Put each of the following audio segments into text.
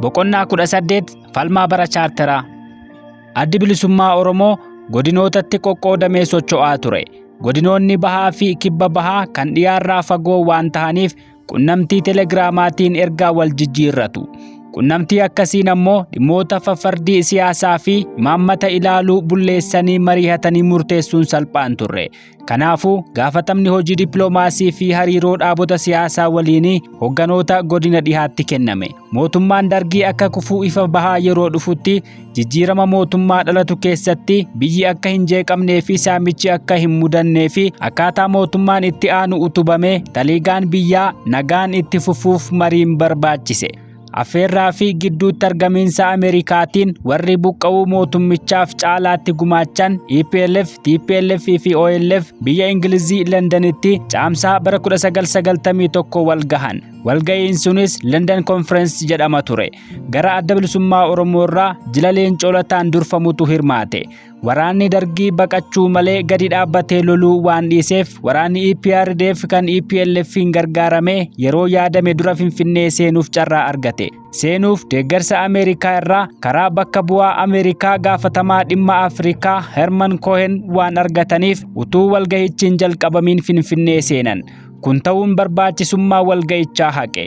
Boqonnaa 18 falmaa bara chaartaraa. Addi bilisummaa Oromoo godinootatti qoqqoodamee socho'aa ture. Godinoonni bahaa fi kibba bahaa kan dhiyaarraa fagoo waan tahaniif qunnamtii telegiraamaatiin ergaa wal jijjiirratu. Qunnamtii akkasiin ammoo dhimmoota fafardii siyaasaa fi imaammata ilaaluu bulleessanii mari'atanii murteessuun salphaan turre. Kanaafuu gaafatamni hojii dippiloomaasii fi hariiroo dhaabota siyaasaa waliinii hogganoota godina dhihaatti kenname. Mootummaan Dargii akka kufuu ifa bahaa yeroo dhufutti jijjiirama mootummaa dhalatu keessatti biyyi akka hin jeeqamnee fi saamichi akka hin mudannee fi akkaataa mootummaan itti aanu utubame taliigaan biyyaa nagaan itti fufuuf mariin barbaachise. Affeerraa fi gidduutti argamiinsa Ameerikaatiin warri buqqa'uu mootummichaaf caalaatti gumaachan EPLF, TPLF fi OLF biyya Ingilizii Londanitti caamsaa bara 1991 wal gahan. Walga'iin sunis London Conference jedhama ture. Gara adda bilisummaa Oromoo irraa jila Leencoo Lataan durfamutu hirmaate. Waraanni Dargii baqachuu malee gadi dhaabbatee loluu waan dhiiseef waraanni EPRDF kan EPLF'n gargaaramee yeroo yaadame dura Finfinnee seenuuf carraa argate. Seenuuf deeggarsa Ameerikaa irraa karaa bakka bu'aa Ameerikaa gaafatamaa dhimma Afrikaa Herman Cohen waan argataniif utuu walga'ichi hin jalqabamin Finfinnee seenan. Kun ta'uun barbaachisummaa walga'ichaa haqe.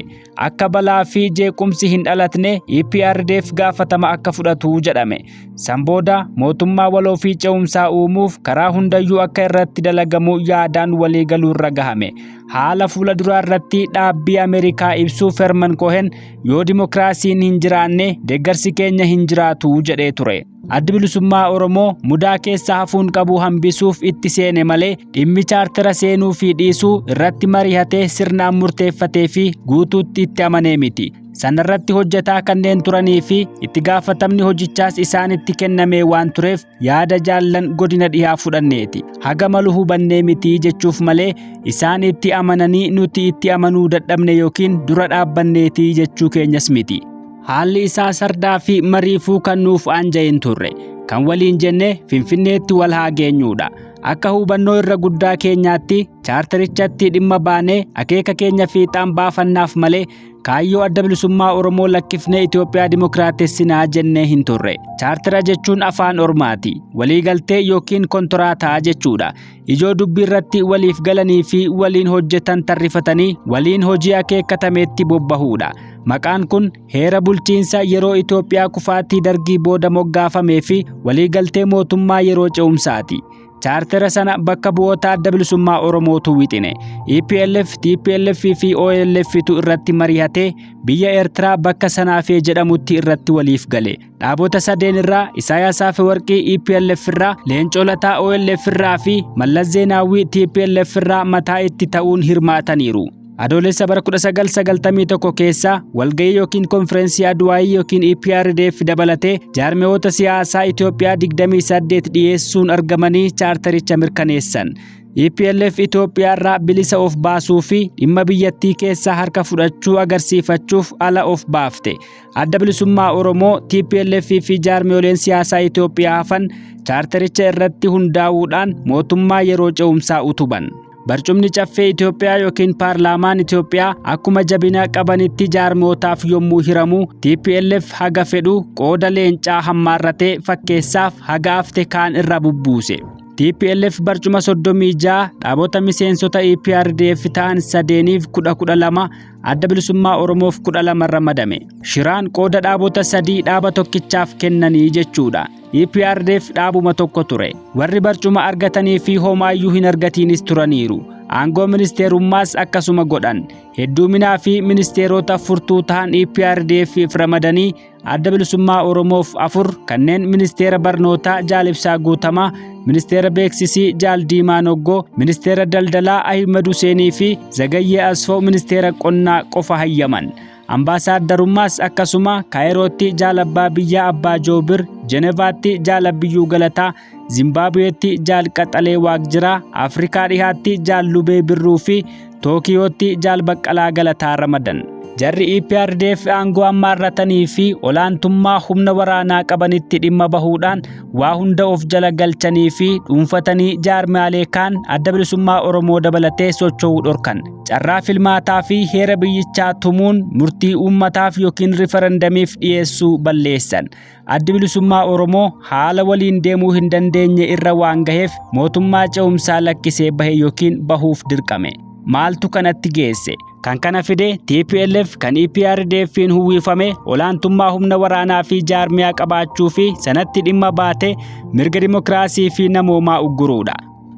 Akka balaa fi jeequmsi hin dhalatne EPRDF gaafatama akka fudhatu jedhame. Sanbooda mootummaa waloo fi ce'umsaa uumuuf karaa hundayyuu akka irratti dalagamu yaadaan walii galuurra gahame. Haala fuula duraa irratti dhaabbii Ameerikaa ibsuuf Herman Cohen yoo dimokiraasiin hin jiraanne deeggarsi keenya hin jiraatu jedhee ture. Addi bilisummaa Oromoo mudaa keessa hafuun qabu hambisuuf itti seene malee dhimmi chaartara seenuu fi dhiisuu irratti mari'atee sirnaan murteeffatee fi guutuutti itti amanee miti. Sanarratti hojjetaa kanneen turanii fi itti gaafatamni hojichaas isaanitti kennamee waan tureef yaada jaallan godina dhihaa fudhanneeti. Haga malu hubannee miti jechuuf malee isaan itti amananii nuti itti amanuu dadhabne yookiin dura dhaabbanneeti jechuu keenyas miti. Haalli isaa sardaa fi mariifuu kan nuuf aanja'in turre. Kan waliin jenne Finfinneetti wal haa geenyuudha. Akka hubannoo irra guddaa keenyaatti chaartarichatti dhimma baanee akeeka keenya fiixaan baafannaaf malee kaayyoo adda bilisummaa Oromoo lakkifnee Itoophiyaa dimokiraatessinaa jennee hin turre. Chaartara jechuun afaan Ormaati. Waliigaltee yookiin kontoraataa jechuudha. Ijoo dubbii irratti waliif galanii fi waliin hojjetan tarrifatanii waliin hojii akeekatameetti bobbahuudha. Maqaan kun heera bulchiinsa yeroo Itoophiyaa kufaatii Dargii booda moggaafamee fi waliigaltee mootummaa yeroo ce'umsaati. Chaartara sana bakka bu'oota adda bilisummaa Oromootu wixine. EPLF, TPLF fi OLFtu irratti mari'atee biyya Eertiraa bakka Sanaafee jedhamutti irratti waliif gale. Dhaabota sadeen irraa Isaayaas Afeworqii EPLF irraa, Leencoo Lataa OLF irraa fi Mallas Zeenaawwii TPLF irraa mataa itti ta'uun hirmaataniiru. Adoolessa bara 1991 keessa walga'ii yookiin konferensii Adwaayii yookiin EPRDF dabalatee jaarmiyoota siyaasaa Itoophiyaa 28 dhiyeessuun argamanii chaartaricha mirkaneessan. EPLF Itoophiyaa irraa bilisa of baasuu fi dhimma biyyattii keessaa harka fudhachuu agarsiifachuuf ala of baafte. Adda bilisummaa Oromoo, TPLF fi jaarmiyooleen siyaasaa Itoophiyaa hafan chaartaricha irratti hundaa'uudhaan mootummaa yeroo ce'umsaa utuban. Barcumni caffee Itoophiyaa yookiin paarlaamaan Itoophiyaa akkuma jabina qabanitti jaarmiyootaaf yommuu hiramu TPLF haga fedhu qooda leencaa hammaarratee fakkeessaaf haga hafte kaan irra bubbuuse. TPLF barcuma 36 dhaabota miseensota EPRDF ta'an sadeeniif 12 adda bilisummaa Oromoof 12 ramadame. Shiraan qooda dhaabota sadii dhaaba tokkichaaf kennanii jechuudha. EPRDF dhaabuma tokko ture. Warri barcuma argatanii fi homaayyuu hin argatiinis turaniiru. Aangoo ministeerummaas akkasuma godhan. Hedduuminaa fi ministeerota furtuu ta'an EPRDF ramadanii adda bilisummaa Oromoof 4 kanneen ministeera barnootaa Jaal Ibsaa Guutamaa, ministeera beeksisii Jaal Diimaa Noggoo, ministeera daldalaa Ahimad Huseenii fi Zagayyee Asfoo ministeera qonnaa qofa hayyaman. Ambaasaaddarummaas akkasuma Kaayirootti Jaal Abbaa Biyyaa Abbaa Joobir, Jenevaatti Jaal Abbiyyuu Galataa, Zimbaabuweetti Jaal Qaxalee Waaqjiraa, Afrikaa dhihaatti Jaal Lubee Birruu fi Tookiyootti Jaal Baqqalaa Galataa ramadan. jarri EPRDF aangoo ammaarratanii fi olaantummaa humna waraanaa qabanitti dhimma bahuudhaan waa hunda of jala galchanii fi dhuunfatanii jaarmaalee kaan adda bilisummaa Oromoo dabalatee socho'uu dhorkan. Carraa filmaataa fi heera biyyichaa tumuun murtii uummataaf yookiin riferendamiif dhiyeessuu balleessan. Addi bilisummaa Oromoo haala waliin deemuu hin dandeenye irra waan gaheef mootummaa ce'umsaa lakkisee bahe yookiin bahuuf dirqame. Maaltu kanatti geesse? Kan kana fide TPLF kan EPRDF'n huwwifame olaantummaa humna waraanaa fi jaarmiyaa qabaachuu fi sanatti dhimma baate mirga dimokiraasii fi namoomaa ugguruudha.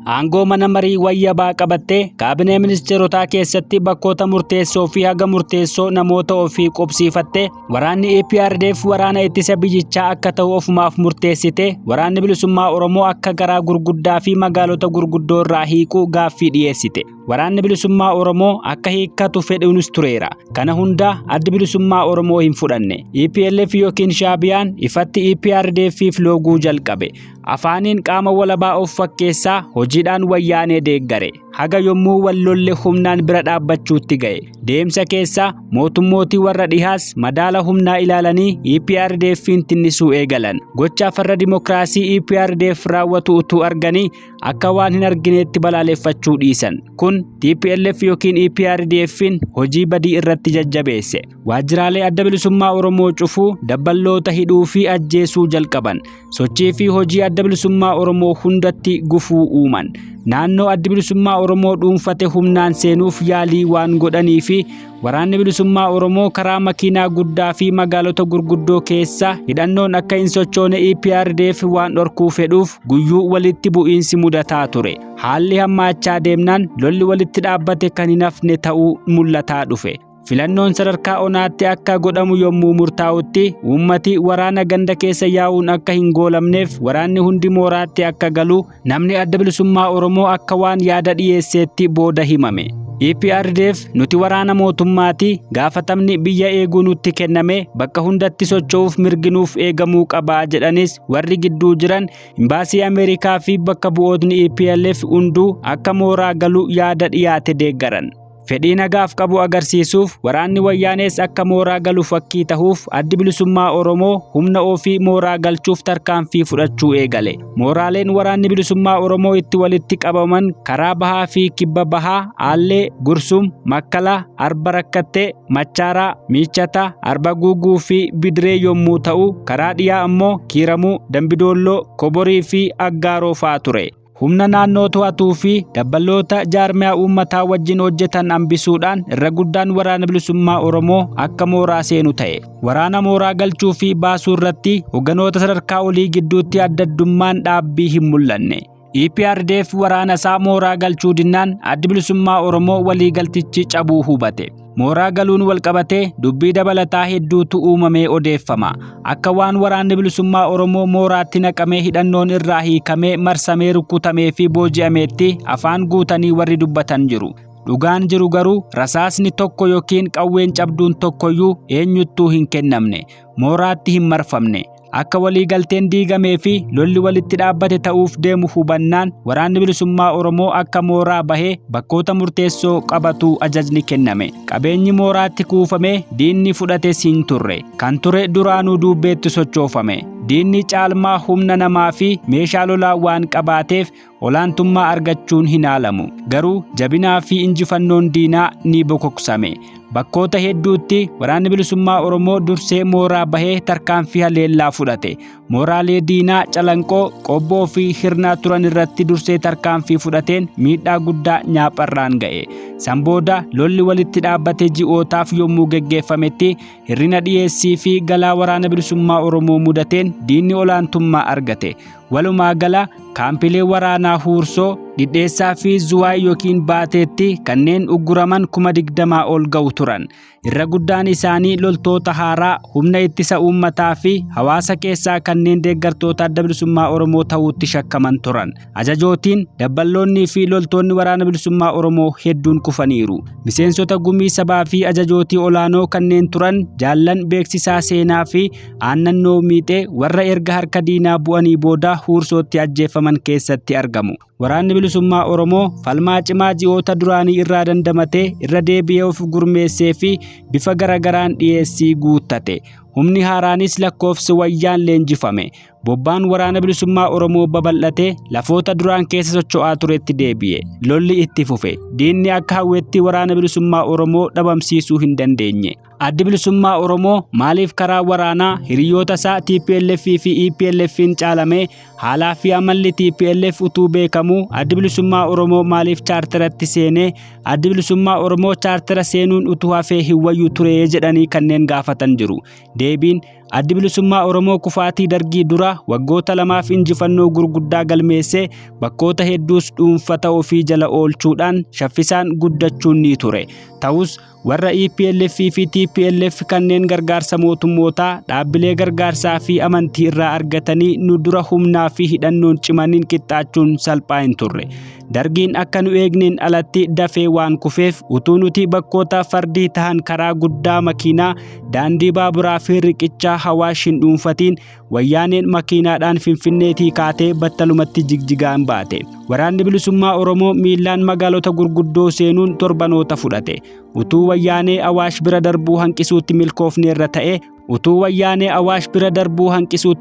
Aangoo mana marii wayyabaa qabattee kaabinee ministeerotaa keessatti bakkoota murteessoo fi haga murteessoo namoota ofii qubsiifattee waraanni EPRDF waraana ittisa biyyichaa akka ta'u ofumaaf murteessite waraanni bilisummaa Oromoo akka garaa gurguddaa fi magaalota gurguddoo irraa hiiquu gaaffii dhiyeessite. Waraanni bilisummaa Oromoo akka hiikkatu fedhuunis tureera. Kana hunda addi bilisummaa Oromoo hin fudhanne. EPLF yookiin Shaabiyaan ifatti EPRDF'if looguu jalqabe. Afaaniin qaama walabaa of fakkeessaa hojiidhaan wayyaanee deeggare. Haga yommuu wallolle humnaan bira dhaabbachuutti ga'e. Deemsa keessa mootummootii warra dhihaas madaala humnaa ilaalanii EPRDF'n tinnisuu eegalan. Gocha farra dimokiraasii EPRDF raawwatu utuu arganii akka waan hin argineetti balaaleffachuu dhiisan. Kun TPLF yookiin EPRDF'n hojii badii irratti jajjabeesse. Waajjiraalee adda bilisummaa Oromoo cufuu, dabballoota hidhuu fi ajjeesuu jalqaban. Sochii fi hojii adda bilisummaa Oromoo hundatti gufuu uuman. Naannoo adda bilisummaa Oromoo dhuunfate humnaan seenuuf yaalii waan godhanii fi waraanni bilisummaa Oromoo karaa makiinaa guddaa fi magaalota gurguddoo keessa hidhannoon akka hin sochoone EPRDF waan dhorkuu fedhuuf guyyuu walitti bu'iinsi mudataa ture. Haalli hammaachaa deemnaan lolli walitti dhaabbate kan hin hafne ta'uu mul'ataa dhufe. Filannoon sadarkaa onaatti akka godhamu yommuu murtaa'utti uummati waraana ganda keessa yaa'uun akka hin goolamneef waraanni hundi mooraatti akka galu namni adda bilisummaa Oromoo akka waan yaada dhiyeesseetti booda himame. EPRDF nuti waraana mootummaati gaafatamni biyya eeguu nutti kenname bakka hundatti socho'uuf mirginuuf eegamuu qabaa jedhanis warri gidduu jiran imbaasii Ameerikaa fi bakka bu'ootni EPLF hunduu akka mooraa galu yaada dhiyaate deeggaran. Fedhii nagaaf qabu agarsiisuuf waraanni wayyaanees akka mooraa galu fakkii tahuuf addi bilisummaa Oromoo humna ofii mooraa galchuuf tarkaanfii fudhachuu eegale. Mooraaleen waraanni bilisummaa Oromoo itti walitti qabaman karaa bahaa fi kibba bahaa Aallee, Gursum, Makkalaa, Arba Rakkattee, Machaaraa, Miichataa, Arba Guuguu fi Bidiree yommuu ta'u karaa dhiyaa ammoo Kiiramuu, Dambidoolloo, Koborii fi Aggaaroo fa'aa ture. Humna naannoo to'atuu fi dabballoota jaarmiyaa uummataa wajjin hojjetan hambisuudhaan irra guddaan waraana bilisummaa Oromoo akka mooraa seenu ta'e. Waraana mooraa galchuu fi baasuu irratti hogganoota sadarkaa olii gidduutti addaddummaan dhaabbii hin mul'anne. EPRDF waraana isaa mooraa galchuu dinnaan addi bilisummaa Oromoo waliigaltichi cabuu hubate. Mooraa galuun walqabatee dubbii dabalataa hedduutu uumamee odeeffama. Akka waan waraanni bilisummaa Oromoo mooraatti naqamee hidhannoon irraa hiikamee marsamee rukutamee fi booji'ameetti afaan guutanii warri dubbatan jiru. Dhugaan jiru garuu rasaasni tokko yookiin qawween cabduun tokkoyyuu eenyuttuu hin kennamne. Mooraatti hin marfamne. Akka waliigalteen diigamee fi lolli walitti dhaabbate ta'uuf deemu hubannaan waraanni bilisummaa Oromoo akka mooraa bahee bakkoota murteessoo qabatu ajajni kenname. Qabeenyi mooraatti kuufame diinni fudhates hin turre. Kan ture duraanuu duubbeetti sochoofame. Diinni caalmaa humna namaa fi meeshaa lolaa waan qabaateef olaantummaa argachuun hin haalamu. Garuu jabinaa fi injifannoon diinaa ni bokoksame. Bakkoota hedduutti waraanni bilisummaa Oromoo dursee mooraa bahee tarkaanfii haleellaa fudhate. Mooraalee diinaa calanqoo, qobboo fi hirnaa turan irratti dursee tarkaanfii fudhateen miidhaa guddaa nyaapharraan ga'e. Sanbooda lolli walitti dhaabbate ji'ootaaf yommuu geggeeffametti hirrina dhiyeessii fi galaa waraana bilisummaa Oromoo mudateen diinni olaantummaa argate. Walumaa gala kaampilee waraanaa Huursoo, Dhidheessaa fi Zuwaay yookiin Baateetti kanneen ugguraman 20,000 ol ga'u turan. Irra guddaan isaanii loltoota haaraa humna ittisa uummataa fi hawaasa keessaa kanneen deeggartoota adda bilisummaa Oromoo ta'uutti shakkaman turan. Ajajootiin, dabballoonnii fi loltoonni waraana bilisummaa Oromoo hedduun kufaniiru. Miseensota gumii sabaa fi ajajootii olaanoo kanneen turan Jaallan Beeksisaa Seenaa fi Aannannoo Miixee warra erga harka diinaa bu'anii booda Huursootti ajjeefaman keessatti argamu. Waraanni bilisummaa Oromoo falmaa cimaa ji'oota duraanii irraa dandamatee irra deebi'ee of gurmeessee fi bifa garagaraan dhiyeessii guuttate. Humni haaraanis lakkoofsi wayyaan leenjifame. Bobbaan waraana bilisummaa Oromoo babal'atee lafoota duraan keessa socho'aa turetti deebi'e. Lolli itti fufe. Diinni akka hawwetti waraana bilisummaa Oromoo dhabamsiisuu hin dandeenye. Addi bilisummaa Oromoo maaliif karaa waraanaa hiriyoota isaa TPLF fi EPLF'n caalamee haalaa fi amalli TPLF utuu beekamu addi bilisummaa Oromoo maaliif chaartaratti seenee addi bilisummaa Oromoo chaartara seenuun utuu hafee hin wayyu ture jedhanii kanneen gaafatan jiru. Deebiin addi bilisummaa Oromoo kufaatii dargii dura waggoota lamaaf injifannoo gurguddaa galmeessee bakkoota hedduus dhuunfata ofii jala oolchuudhaan shaffisaan guddachuun ni ture. Ta'us warra EPLF fi TPLF kanneen gargaarsa mootummootaa dhaabbilee gargaarsaa fi amantii irraa argatanii nu dura humnaa fi hidhannoon cimaniin qixxaachuun salphaa hin turre. Dargiin akka nu eegneen alatti dafee waan kufeef utuu nuti bakkoota fardii tahan karaa guddaa makiinaa daandii baaburaa fi riqichaa Hawaash hin dhuunfatiin wayyaaneen makiinaadhaan Finfinneetii kaatee battalumatti Jigjigaan baate. Waraanni bilisummaa Oromoo miilaan magaalota gurguddoo seenuun torbanoota fudhate. Utuu wayyaanee Hawaash bira darbuu hanqisuutti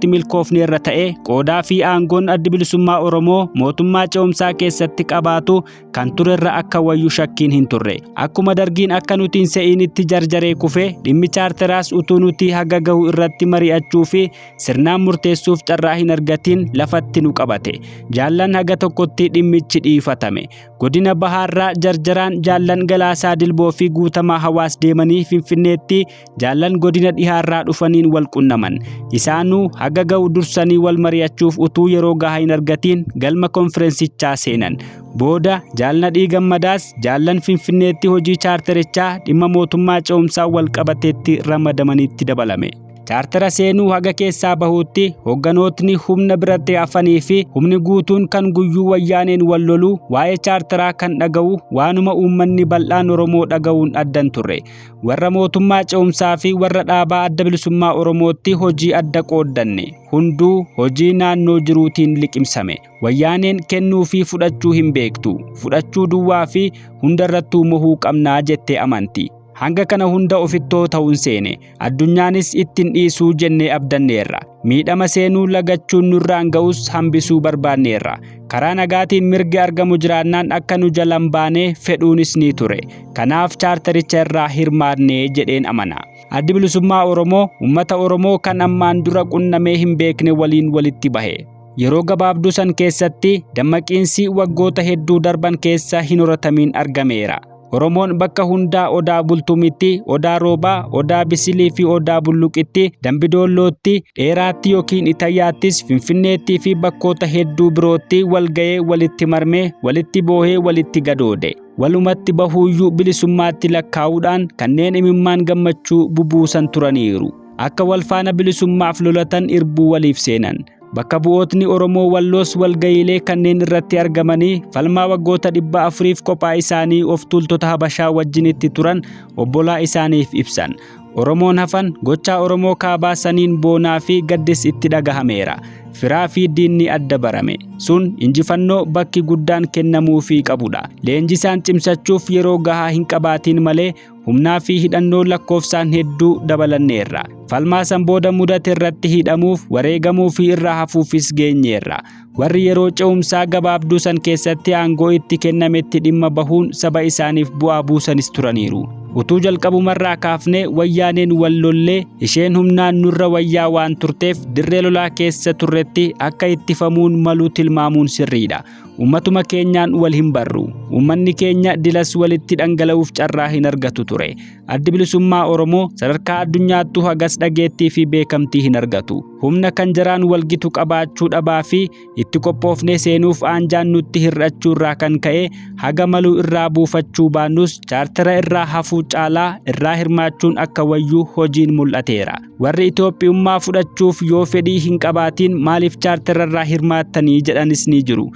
milkoofneerra ta'e qoodaa fi aangoon addi bilisummaa Oromoo mootummaa ce'umsaa keessatti qabaatu kan turerra akka wayyu shakkiin hin turre. Akkuma dargiin akka nuti hin se'initti jarjaree kufe dhimmi chaarteraas utuu nuti haga gahu irratti mari'achuu fi sirnaan murteessuuf carraa hin argatiin lafatti nu qabate. Jaallan haga tokkotti dhimmichi dhiifatame. Godina Bahaarraa jarjaraan jaallan Galaasaa Dilboo fi Guutamaa Hawaas deemanii Finfinneetti jaallan godina Dhihaarraa dhufaniin wal qunnaman. Isaanuu haga gahu dursanii wal mari'achuuf utuu yeroo gahaa hin argatiin galma konferensichaa seenan. Booda jaalladhii gammadaas jaallan Finfinneetti hojii chaarterichaa dhimma mootummaa ce'umsaa wal qabateetti ramadamanitti dabalame. Chaartera seenuu haga keessaa bahuutti hogganootni humna biratti hafanii fi humni guutuun kan guyyuu wayyaaneen wal lolu waa'ee chaarteraa kan dhaga'u waanuma uummanni bal'aan Oromoo dhaga'uun addan turre. Warra mootummaa ce'umsaa fi warra dhaabaa adda bilisummaa Oromootti hojii adda qooddanne. Hunduu hojii naannoo jiruutiin liqimsame. Wayyaaneen kennuu fi fudhachuu hin beektu. Fudhachuu duwwaa fi hundarrattuu mohuu qabnaa jettee amanti. Hanga kana hunda ofittoo ta'uun seene. Addunyaanis ittiin dhiisuu jennee abdanneerra. Miidhama seenuu lagachuun nurraan ga'us hambisuu barbaanneerra. Karaa nagaatiin mirgi argamu jiraannaan akka nu jalan baanee fedhuunis ni ture. Kanaaf chaartericha irraa hirmaannee jedheen amana. Addi bilisummaa Oromoo uummata Oromoo kan ammaan dura qunnamee hin beekne waliin walitti bahe. Yeroo gabaabduu san keessatti dammaqiinsi waggoota hedduu darban keessa hin horatamiin argameera. Oromoon bakka hundaa odaa bultumitti, odaa roobaa, odaa bisilii fi odaa bulluqitti, dambidoollootti, dheeraatti yookiin itayyaattis, Finfinneetti fi bakkoota hedduu birootti walga'ee walitti marmee, walitti boohee, walitti gadoode. Walumatti bahuuyyuu bilisummaatti lakkaa'uudhaan kanneen imimmaan gammachuu bubuusan turaniiru. Akka walfaana bilisummaaf lolatan irbuu waliif seenan. Bakka bu'ootni Oromoo Walloos walga'iilee kanneen irratti argamanii falmaa waggoota 400f kophaa isaanii of tuultota Habashaa wajjinitti turan obbolaa isaaniif ibsan. Oromoon hafan gochaa Oromoo kaabaa saniin boonaa fi gaddis itti dhagahameera. Firaa fi diinni adda barame. Sun injifannoo bakki guddaan kennamuu fi qabudha. Leenjisaan cimsachuuf yeroo gahaa hin qabaatiin malee humnaa fi hidhannoo lakkoofsaan hedduu dabalanneerra. Falmaa san booda mudate irratti hidhamuuf wareegamuu fi irraa hafuufis geenyeerra. Warri yeroo ce'umsaa gabaabduu san keessatti aangoo itti kennametti dhimma bahuun saba isaaniif bu'aa buusanis turaniiru. Utuu jalqabumarraa kaafnee wayyaaneen wal lollee isheen humnaan nurra wayyaa waan turteef dirree lolaa keessa turretti akka ittifamuun malu tilmaamuun sirriidha. Ummatuma keenyaan wal hin barru. Ummanni keenya dilas walitti dhangala'uuf carraa hin argatu ture. Addi bilisummaa Oromoo sadarkaa addunyaattuu hagas dhageettii fi beekamtii hin argatu. Humna kan jaraan walgitu qabaachuu dhabaa fi itti qophoofnee seenuuf aanjaan nutti hir'achuu irraa kan ka'e haga maluu irraa buufachuu baannus chaartera irraa hafuu caalaa irraa hirmaachuun akka wayyuu hojiin mul'ateera. Warri Itoophiyummaa fudhachuuf yoo fedhii hin qabaatiin maaliif chaartera irraa hirmaattanii jedhanis ni jiru.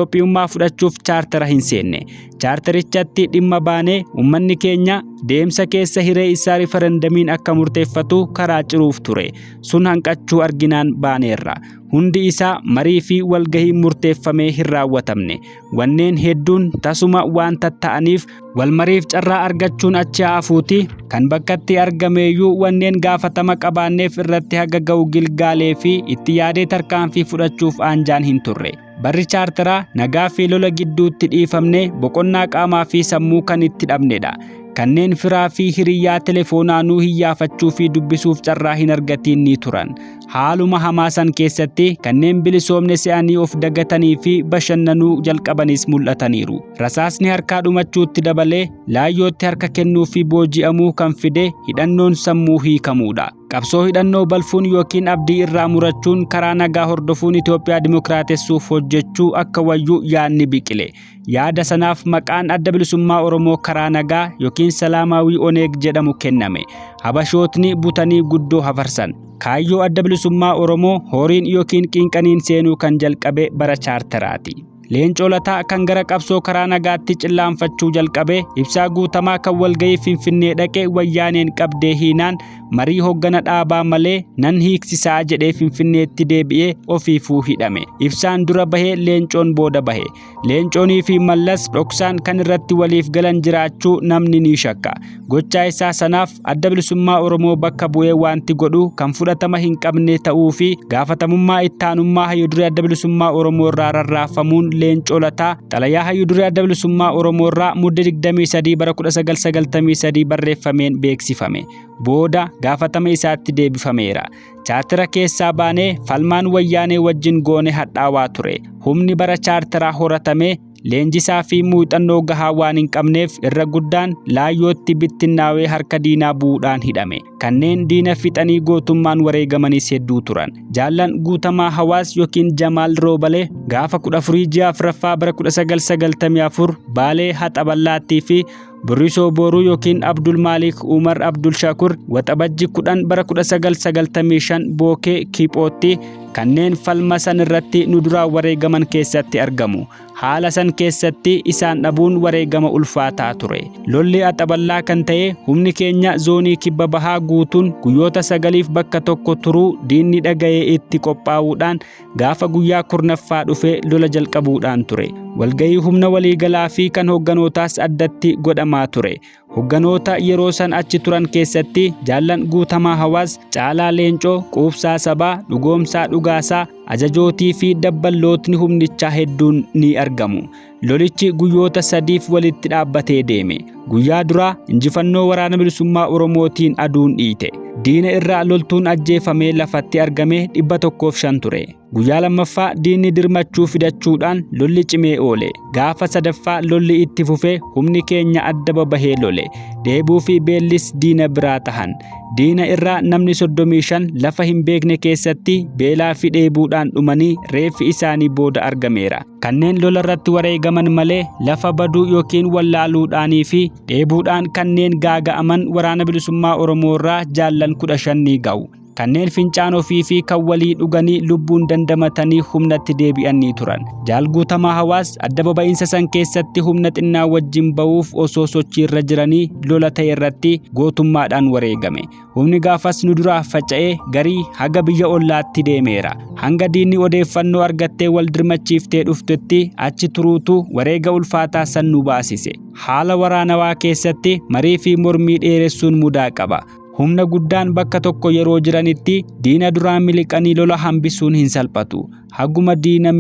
Itoophiyummaa fudhachuuf chaartara hin seenne. Chaartarichatti dhimma baanee uummanni keenya deemsa keessa hiree isaa rifarandamiin akka murteeffatu karaa ciruuf ture. Sun hanqachuu arginaan baaneerra. Hundi isaa marii fi walgahii murteeffamee hin raawwatamne. Wanneen hedduun tasuma waan tatta'aniif walmariif carraa argachuun achi haafuuti. Kan bakkatti argameeyyuu wanneen gaafatama qabaanneef irratti haga ga'u gilgaalee fi itti yaadee tarkaanfii fudhachuuf aanjaan hin turre. Barri chaartaraa nagaa fi lola gidduutti dhiifamne boqonnaa qaamaa fi sammuu kan itti dhabnedha. Kanneen firaa fi hiriyyaa teleefoonaanuu hiyyaafachuu fi dubbisuuf carraa hin argatiin ni turan. Haaluma hamaa san keessatti kanneen bilisoomne se'anii of dagatanii fi bashannanuu jalqabanis mul'ataniiru. Rasaasni harkaa dhumachuutti dabalee laayyootti harka kennuu fi booji'amuu kan fide hidhannoon sammuu hiikamuudha. Qabsoo hidhannoo balfuun yookiin abdii irraa murachuun karaa nagaa hordofuun Itoophiyaa dimokiraatessuuf hojjechuu akka wayyuu yaadni biqile. Yaada sanaaf maqaan adda bilisummaa Oromoo karaa nagaa yookiin Salaamaawii Oneeg jedhamu kenname. Habashootni butanii guddoo hafarsan. Kaayyoo adda bilisummaa Oromoo horiin yookiin qinqaniin seenuu kan jalqabe bara chaartaraati. Leencoo Lataa kan gara qabsoo karaa nagaatti cillaanfachuu jalqabe ibsaa guutamaa kan walgahii Finfinnee dhaqe wayyaaneen qabdee hiinaan marii hoggana dhaabaa malee nan hiiksisaa jedhee Finfinneetti deebi'ee ofiifuu hidhame. Ibsaan dura bahee Leencoon booda bahe. Leencoonii fi Mallas dhoksaan kan irratti waliif galan jiraachuu namni ni shakka. Gochaa isaa sanaaf adda bilisummaa Oromoo bakka bu'ee wanti godhu kan fudhatama hin qabne ta'uu fi gaafatamummaa ittaanummaa hayyuduree adda bilisummaa Oromoo irraa rarraafamuun Leencoo Lataa xalayaa hayyuduree adda bilisummaa Oromoo irraa muddee 23 bara 1993 barreeffameen beeksifame. Booda gaafatama isaatti deebifameera. Chaartara keessaa baanee falmaan wayyaanee wajjin goone hadhaawaa ture. Humni bara chaartaraa horatame leenjisaa fi muuxannoo gahaa waan hin qabneef irra guddaan laayyootti bittinnaawee harka diinaa bu'uudhaan hidhame. Kanneen diina fixanii gootummaan wareegamanis hedduu turan. Jaallan Guutamaa Hawaas yookiin Jamaal Roobalee gaafa 14 ji'a Afuraffaa bara 1994 Baalee Haxaballaattii fi Burrisoo Booruu yookiin Abdul Maalik Umar Abdul Shakur waxabajji 10 bara 1995 Bookee Kiphootti kanneen falma san irratti nu duraa wareegaman keessatti argamu. Haala san keessatti isaan dhabuun wareegama ulfaataa ture. Lolli Haxaballaa kan ta'e humni keenya zoonii kibba bahaa guutuun guyyoota 9f bakka tokko turuu diinni dhaga'ee itti qophaa'uudhaan gaafa guyyaa 10ffaa dhufe lola jalqabuudhaan ture. Walgahii humna waliigalaa fi kan hogganootaas addatti godhamaa ture. Hogganoota yeroo san achi turan keessatti Jaallan Guutamaa Hawaas, Caalaa Leencoo, Quubsaa Sabaa, Dhugoomsaa Dhugaasaa, ajajootii fi dabballootni humnichaa hedduun ni argamu. Lolichi guyyoota 3f walitti dhaabbatee deeme. Guyyaa duraa injifannoo waraana bilisummaa Oromootiin aduun dhiite. Diina irraa loltuun ajjeefamee lafatti argame 105 ture. Guyyaa lammaffaa diinni dirmachuu fidachuudhaan lolli cimee oole. Gaafa sadaffaa lolli itti fufee humni keenya adda babahee lole. Deebuu fi beellis diina biraa tahan. Diina irraa namni 35 lafa hin beekne keessatti beelaa fi dheebuudhaan dhumanii reeffi isaanii booda argameera. Kanneen lola irratti wareegaman malee lafa baduu yookiin wallaaluudhaanii fi dheebuudhaan kanneen gaaga'aman waraana bilisummaa Oromoo irraa Jaallan 15 ni ga'u. Kanneen fincaan ofii fi kan walii dhuganii lubbuun dandamatanii humnatti deebi'anii turan. Jaal Guutamaa Hawaas adda baba'iinsa san keessatti humna xinnaa wajjin ba'uuf osoo sochii irra jiranii lola ta'e irratti gootummaadhaan wareegame. Humni gaafas nu duraa faca'ee garii haga biyya ollaatti deemeera. Hanga diinni odeeffannoo argattee wal dirmachiiftee dhuftetti achi turuutu wareega ulfaataa san nu baasise. Haala waraanawaa keessatti marii fi mormii dheeressuun mudaa qaba. Humna guddaan bakka tokko yeroo jiranitti diina duraan miliqanii lola hambisuun hin salphatu. Haguma diina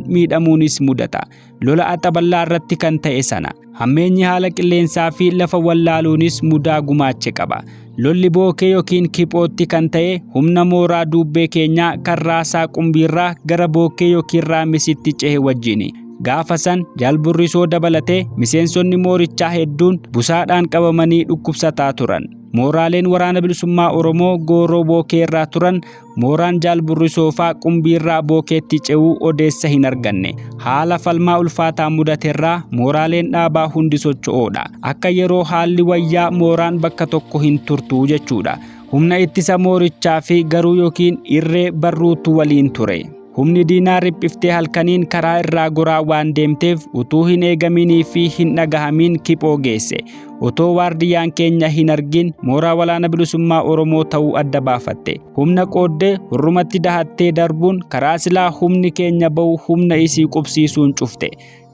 miidhamuunis mudata. Lola Haxaballaa irratti kan ta'e sana. Hammeenyi haala qilleensaa fi lafa wallaaluunis mudaa gumaache qaba. Lolli Bookee yookiin Kiphootti kan ta'e humna mooraa Duubbee keenyaa kan Raasaa Qumbiirraa gara Bookee yookiin Raamisitti cehe wajjini. Gaafa san Jaal Burrisoo dabalatee miseensonni moorichaa hedduun busaadhaan qabamanii dhukkubsataa turan. Mooraaleen waraana bilisummaa Oromoo gooroo Bookee irraa turan mooraan Jaal Burrisoo faa Qumbiirraa Bookeetti ce'uu odeessa hin arganne. Haala falmaa ulfaataa mudateerraa mooraaleen dhaabaa hundi socho'oodha. Akka yeroo haalli wayyaa mooraan bakka tokko hin turtuu jechuudha. Humna ittisa moorichaa fi garuu yookiin irree barruutu waliin ture. Humni diinaa riphiftee halkaniin karaa irraa goraa waan deemteef utuu hin eegaminii fi hin dhagahamin kiphoo geesse. Otoo waardiyyaan keenya hin argin mooraa waraana bilisummaa Oromoo ta'uu adda baafatte. Humna qooddee hurrumatti dahattee darbuun karaa silaa humni keenya ba'u humna isii qubsiisuun cufte.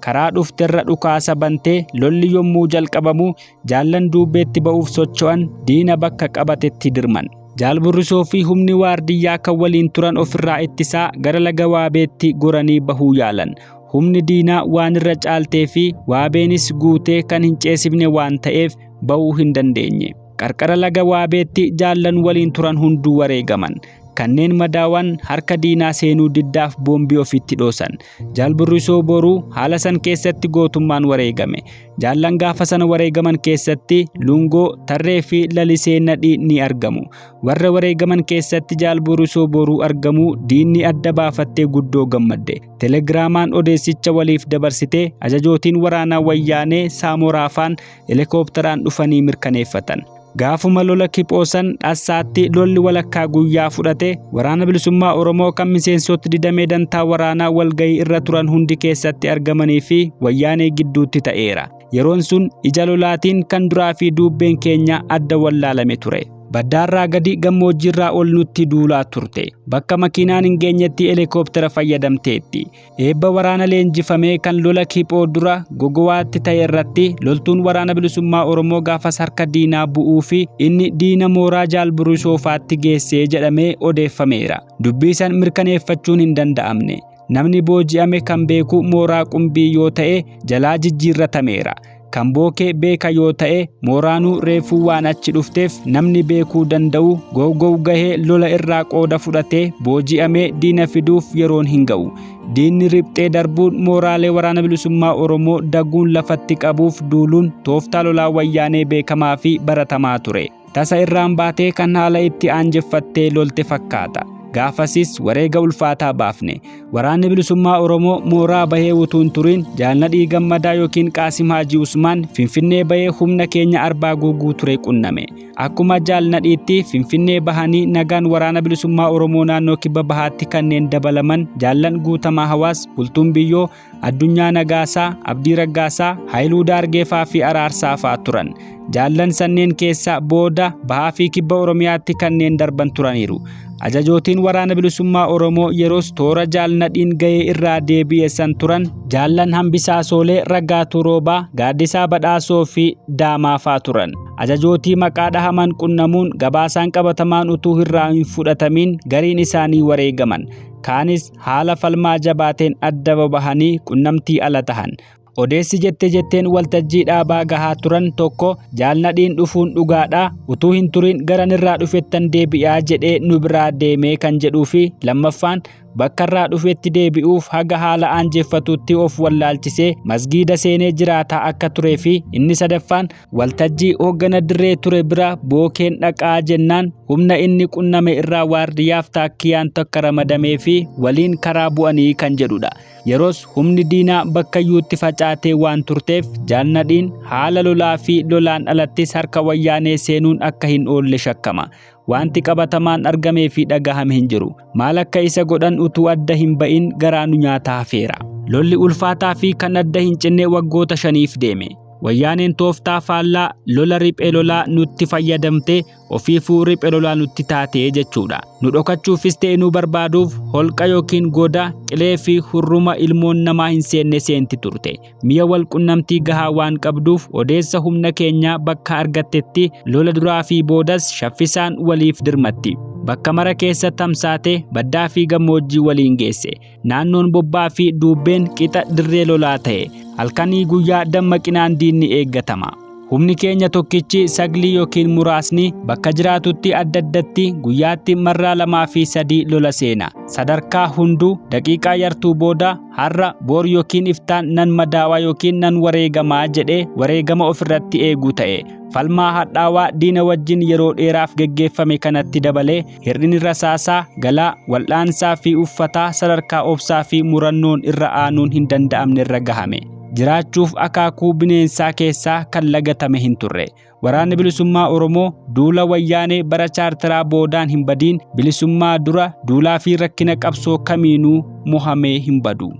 Karaa dhufterra dhukaasa bantee lolli yommuu jalqabamu jaallan duubeetti ba'uuf socho'an diina bakka qabatetti dirman. Jaalburrisoo fi humni waardiyyaa kan waliin turan ofirraa ittisaa gara laga Waabeetti goranii bahuu yaalan. Humni diinaa waan irra caaltee fi Waabeenis guutee kan hin ceesifne waan ta'eef bahuu hin dandeenye. Qarqara laga Waabeetti jaallan waliin turan hunduu wareegaman. Kanneen madaawan harka diinaa seenuu diddaaf boombii ofitti dhoosan. Jaalburrisoo boruu haala san keessatti gootummaan wareegame. Jaallan gaafa sana wareegaman keessatti Lungoo, Tarree fi Lalisee Nadhii ni argamu. Warra wareegaman keessatti Jaalburrisoo boruu argamu diinni adda baafattee guddoo gammadde. Telegiraamaan odeessicha waliif dabarsitee ajajootiin waraanaa wayyaanee Saamoraafaan helikoophteraan dhufanii mirkaneeffatan. Gaafuma lola kiphoosan dhassaatti lolli walakkaa guyyaa fudhate waraana bilisummaa Oromoo kan miseensota didamee dantaa waraanaa walgayii irra turan hundi keessatti argamanii fi wayyaanee gidduutti ta'eera. Yeroon sun ija lolaatiin kan duraa fi duubbeen keenya adda wallaalame ture. Baddaarraa gadi gammoojjiirraa ol nutti duulaa turte. Bakka makiinaan hin geenyetti helikoophitera fayyadamteetti. Eebba waraana leenjifamee kan lola kiphoo dura gogowaatti ta'e irratti loltuun waraana bilisummaa Oromoo gaafas harka diinaa bu'uu fi inni diina mooraa Jaalburrisoofaatti geessee jedhamee odeeffameera. Dubbii san mirkaneeffachuun hin danda'amne. Namni booji'ame kan beeku mooraa Qumbii yoo ta'e jalaa jijjiirratameera. Kan bookee beeka yoo ta'e mooraanuu reefuu waan achi dhufteef namni beekuu danda'u gowgow gahee lola irraa qooda fudhatee booji'amee diina fiduuf yeroon hin ga'u. Diinni riphxee darbuun mooraalee waraana bilisummaa Oromoo daguun lafatti qabuuf duuluun tooftaa lolaa wayyaanee beekamaa fi baratamaa ture. Tasa irraan baatee kan haala itti aanjeffattee lolte fakkaata. Gaafasis wareega ulfaataa baafne. Waraanni bilisummaa Oromoo mooraa bahee utuu hin turin Jaalnadhii Gammadaa yookiin Qaasim Haajii Usmaan Finfinnee bahee humna keenya arbaa guuguu ture qunname. Akkuma Jaalnadhiitti Finfinnee bahanii nagaan waraana bilisummaa Oromoo naannoo kibba bahaatti kanneen dabalaman Jaallan Guutamaa Hawaas, Bultuun Biyyoo, Addunyaa Nagaasaa, Abdii Raggaasaa, Haayiluu Daargeefaa fi Araarsaa fa'aa turan. Jaallan sanneen keessaa booda bahaa fi kibba Oromiyaatti kanneen darban turaniiru. Ajajootiin waraana bilisummaa Oromoo yeroos toora Jaalnadhiin gahee irraa deebi'essan turan Jaallan Hambisaa Soolee, Raggaatuu Roobaa, Gaaddisaa Badhaasoo fi Daamaafaa turan. Ajajootii maqaa dhahaman qunnamuun gabaasaan qabatamaan utuu irraa hin fudhatamin gariin isaanii wareegaman. Kaanis haala falmaa jabaateen adda babahanii qunnamtii ala tahan. Odeessi jetteen waltajjii dhaabaa gahaa turan tokko Jaalnadhiin dhufuun dhugaadha utuu hin turin garan irraa dhufettan deebi'aa jedhee nu biraa deemee kan jedhuu fi lammaffaan bakka irraa dhufetti deebi'uuf haga haala aanjeffatutti of wallaalchisee masgiida seenee jiraataa akka turee fi inni sadaffaan waltajjii hooggana dirree ture bira bookeen dhaqaa jennaan humna inni qunname irraa waardiyyaaf taakkiyaan tokko ramadamee fi waliin karaa bu'anii kan jedhudha. Yeroos humni diinaa bakkayyuutti facaatee waan turteef Jaalnadhiin haala lolaa fi lolaan alattis harka wayyaanee seenuun akka hin oolle shakkama. Wanti qabatamaan argamee fi dhagahame hin jiru. Maal akka isa godhan utuu adda hin ba'in garaanu nyaataa hafeera. Lolli ulfaataa fi kan adda hin cinne waggoota 5 deeme. Wayyaaneen tooftaa faallaa lola riphee lolaa nutti fayyadamtee ofiifuu riphee lolaa nutti taatee jechuudha. Nu dhokachuufis ta'e nu barbaaduuf holqa yookiin goda qilee fi hurruma ilmoon namaa hin seenne seenti turte. Mi'a wal qunnamtii gahaa waan qabduuf odeessa humna keenyaa bakka argattetti lola duraa fi boodas shaffisaan waliif dirmatti. Bakka mara keessa tamsaate baddaa fi gammoojjii waliin geesse. Naannoon bobbaa fi duubbeen qixa dirree lolaa ta'e. Halkanii guyyaa dammaqinaan diinni eeggatama. Humni keenya tokkichi saglii yookiin muraasni bakka jiraatutti adda addatti guyyaatti marraa 2 fi 3 lola seena. Sadarkaa hunduu daqiiqaa yartuu booda har'a boor yookiin iftaan nan madaawaa yookiin nan wareegamaa jedhee wareegama ofirratti eeguu ta'e. Falmaa hadhaawaa diina wajjin yeroo dheeraaf geggeeffame kanatti dabalee hir'inni rasaasaa, galaa, wal'aansaa fi uffataa sadarkaa obsaa fi murannoon irra aanuun hin danda'amne irra gahame. jiraachuuf akaakuu bineensaa keessaa kan lagatame hin turre. Waraanni bilisummaa Oromoo duula wayyaanee bara chaartaraa boodaan hin badiin bilisummaa dura duulaa fi rakkina qabsoo kamiinuu mohamee hin badu.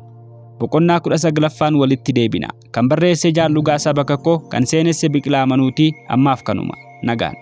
Boqonnaa 19ffaan walitti deebina. Kan barreesse Jaallugaa Sabakakoo, kan seenesse Biqilaa Manuutii. Ammaaf kanuma. Nagaan.